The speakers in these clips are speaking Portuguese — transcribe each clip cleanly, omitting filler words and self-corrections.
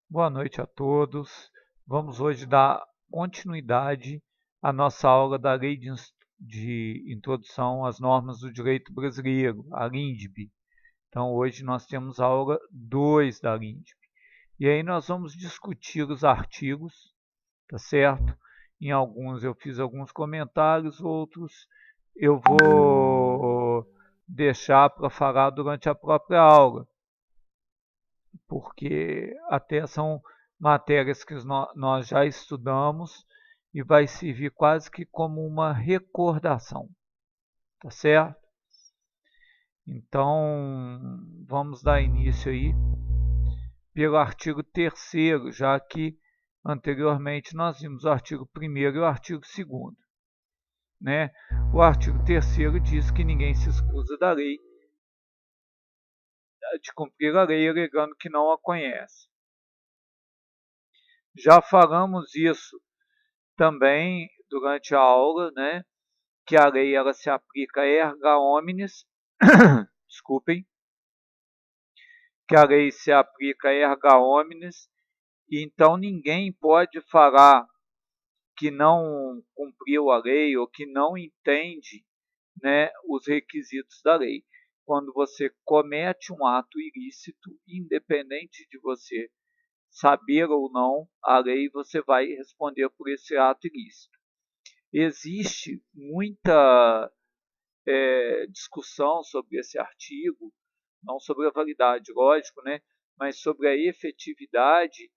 Boa noite a todos. Vamos hoje dar continuidade à nossa aula da Lei de Introdução às Normas do Direito Brasileiro, a LINDB. Então, hoje nós temos a aula 2 da LINDB. E aí nós vamos discutir os artigos, tá certo? Em alguns eu fiz alguns comentários, outros eu vou deixar para falar durante a própria aula, porque até são matérias que nós já estudamos e vai servir quase que como uma recordação, tá certo? Então, vamos dar início aí pelo artigo 3º, já que anteriormente nós vimos o artigo 1º e o artigo 2º, né? O artigo 3º diz que ninguém se escusa da lei, de cumprir a lei, alegando que não a conhece. Já falamos isso também durante a aula, né, que a lei ela se aplica erga omnes, desculpem, que a lei se aplica erga omnes, e então ninguém pode falar que não cumpriu a lei ou que não entende, né, os requisitos da lei. Quando você comete um ato ilícito, independente de você saber ou não a lei, você vai responder por esse ato ilícito. Existe muita discussão sobre esse artigo, não sobre a validade, lógico, né, mas sobre a efetividade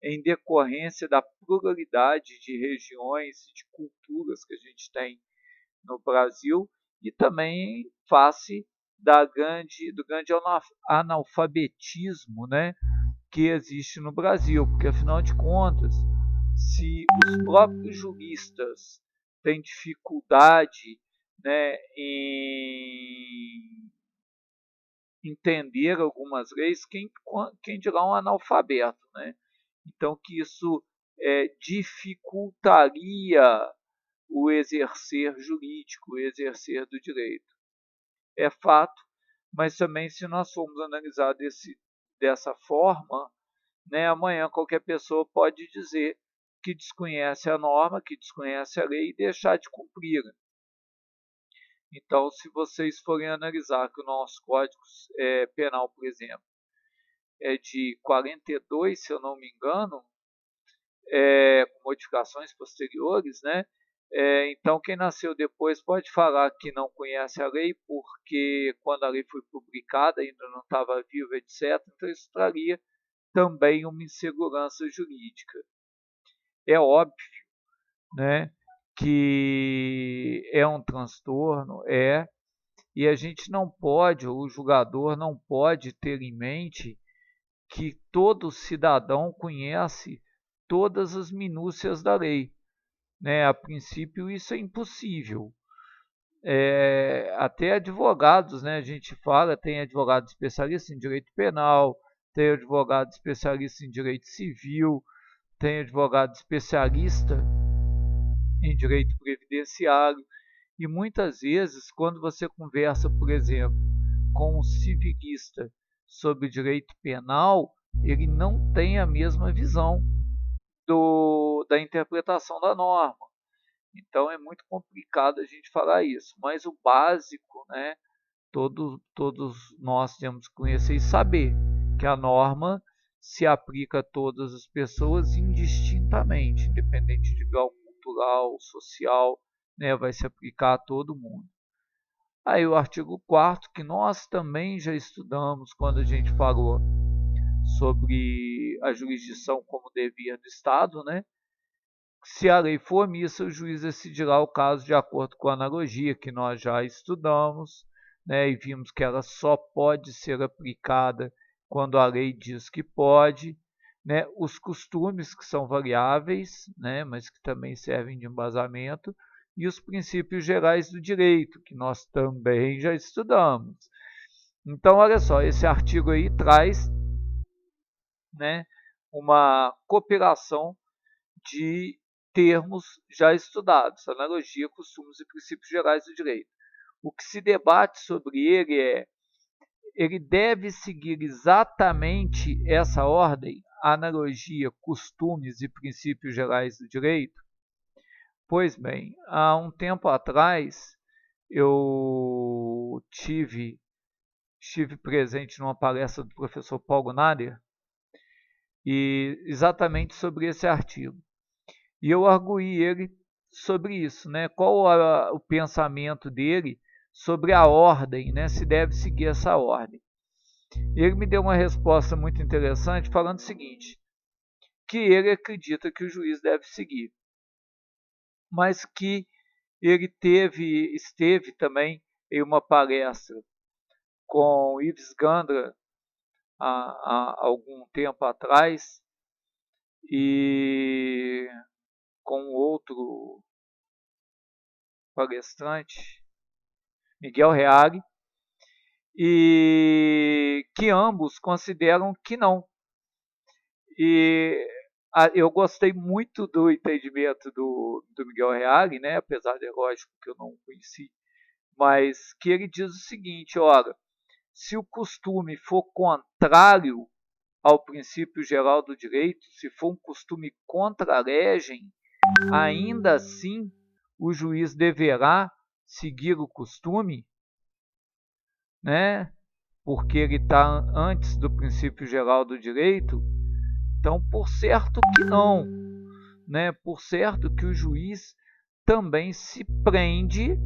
em decorrência da pluralidade de regiões e de culturas que a gente tem no Brasil e também em face do grande analfabetismo, né, que existe no Brasil, porque afinal de contas, se os próprios juristas têm dificuldade, né, em entender algumas leis, quem dirá um analfabeto, né? Então que isso dificultaria o exercer jurídico, o exercer do direito. É fato, mas também se nós formos analisar dessa forma, né, amanhã qualquer pessoa pode dizer que desconhece a norma, que desconhece a lei e deixar de cumprir. Então, se vocês forem analisar que o nosso Código Penal, por exemplo, é de 42, se eu não me engano, com modificações posteriores, né? Então, quem nasceu depois pode falar que não conhece a lei, porque quando a lei foi publicada ainda não estava viva, etc. Então, isso traria também uma insegurança jurídica. É óbvio, né, que é um transtorno, e a gente não pode, o julgador não pode ter em mente que todo cidadão conhece todas as minúcias da lei, né? A princípio isso é impossível. Até advogados, né? A gente fala, tem advogado especialista em direito penal, tem advogado especialista em direito civil, tem advogado especialista em direito previdenciário, e muitas vezes, quando você conversa, por exemplo, com um civilista sobre direito penal, ele não tem a mesma visão da interpretação da norma. Então é muito complicado a gente falar isso, mas o básico, né, todos nós temos que conhecer e saber que a norma se aplica a todas as pessoas indistintamente, independente de grau cultural, social, né, vai se aplicar a todo mundo. Aí o artigo 4º, que nós também já estudamos quando a gente falou sobre a jurisdição como dever do Estado, né? Se a lei for omissa, o juiz decidirá o caso de acordo com a analogia que nós já estudamos, né? E vimos que ela só pode ser aplicada quando a lei diz que pode, né? Os costumes, que são variáveis, né, mas que também servem de embasamento, e os princípios gerais do direito, que nós também já estudamos. Então, olha só, esse artigo aí traz, né, uma compilação de termos já estudados, analogia, costumes e princípios gerais do direito. O que se debate sobre ele deve seguir exatamente essa ordem? analogia costumes e princípios gerais do direito? Pois bem, há um tempo atrás eu estive presente numa palestra do professor Paulo Nader, e exatamente sobre esse artigo. E eu arguí ele sobre isso, né? Qual era o pensamento dele sobre a ordem, né? Se deve seguir essa ordem. Ele me deu uma resposta muito interessante falando o seguinte, que ele acredita que o juiz deve seguir, mas que ele esteve também em uma palestra com Yves Gandra há algum tempo atrás e com outro palestrante, Miguel Reale, e que ambos consideram que não. E eu gostei muito do entendimento do Miguel Reale, né? Apesar de, lógico, que eu não conheci, mas que ele diz o seguinte, olha, se o costume for contrário ao princípio geral do direito, se for um costume contra a legem, ainda assim o juiz deverá seguir o costume, né? Porque ele está antes do princípio geral do direito. Então, por certo que não, né? Por certo que o juiz também se prende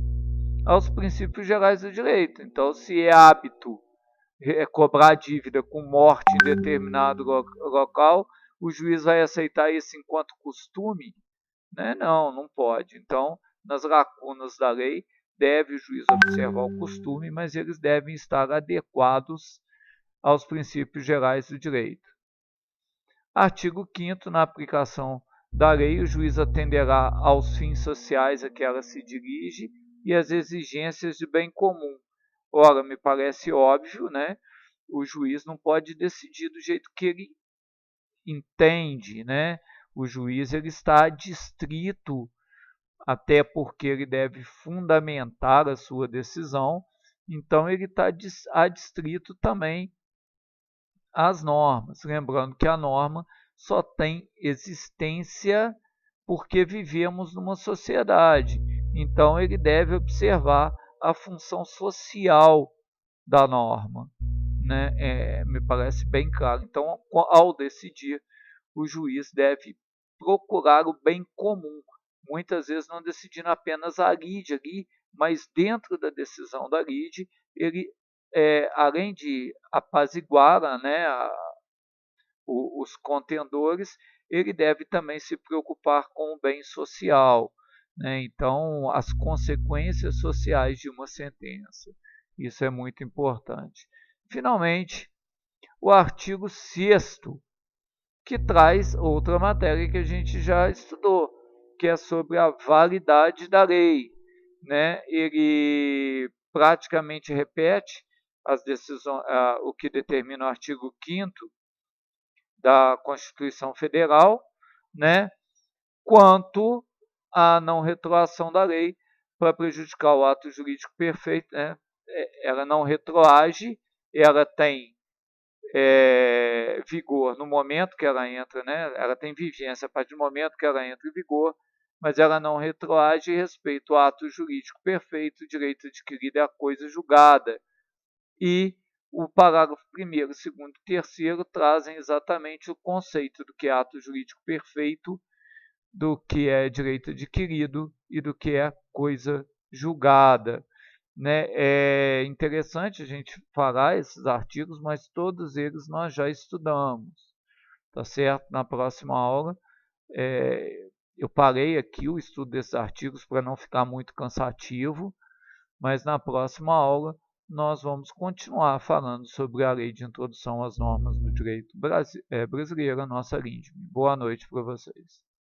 aos princípios gerais do direito. Então, se é hábito cobrar dívida com morte em determinado local, o juiz vai aceitar isso enquanto costume? Né? Não pode. Então, nas lacunas da lei, deve o juiz observar o costume, mas eles devem estar adequados aos princípios gerais do direito. Artigo 5º, na aplicação da lei, o juiz atenderá aos fins sociais a que ela se dirige e às exigências de bem comum. Ora, me parece óbvio, né? O juiz não pode decidir do jeito que ele entende, né? O juiz ele está adstrito, até porque ele deve fundamentar a sua decisão, então ele está adstrito também às normas. Lembrando que a norma só tem existência porque vivemos numa sociedade, então ele deve observar a função social da norma, né? Me parece bem claro. Então, ao decidir, o juiz deve procurar o bem comum, muitas vezes não decidindo apenas a lide ali, mas dentro da decisão da lide, ele, além de apaziguar, né, os contendores, ele deve também se preocupar com o bem social, né? Então, as consequências sociais de uma sentença. Isso é muito importante. Finalmente, o artigo 6º, que traz outra matéria que a gente já estudou, que é sobre a validade da lei, né? Ele praticamente repete as decisões, o que determina o artigo 5º da Constituição Federal, né? Quanto à não retroação da lei para prejudicar o ato jurídico perfeito, né? Ela não retroage, ela tem vigor no momento que ela entra, né? Ela tem vigência a partir do momento que ela entra em vigor, mas ela não retroage respeito ao ato jurídico perfeito, o direito adquirido é a coisa julgada. E o parágrafo 1º, 2º e 3º trazem exatamente o conceito do que é ato jurídico perfeito, do que é direito adquirido e do que é coisa julgada. Né? É interessante a gente falar esses artigos, mas todos eles nós já estudamos, tá certo? Na próxima aula, eu parei aqui o estudo desses artigos para não ficar muito cansativo, mas na próxima aula nós vamos continuar falando sobre a Lei de Introdução às Normas do Direito Brasileiro, a nossa LINDB. Boa noite para vocês.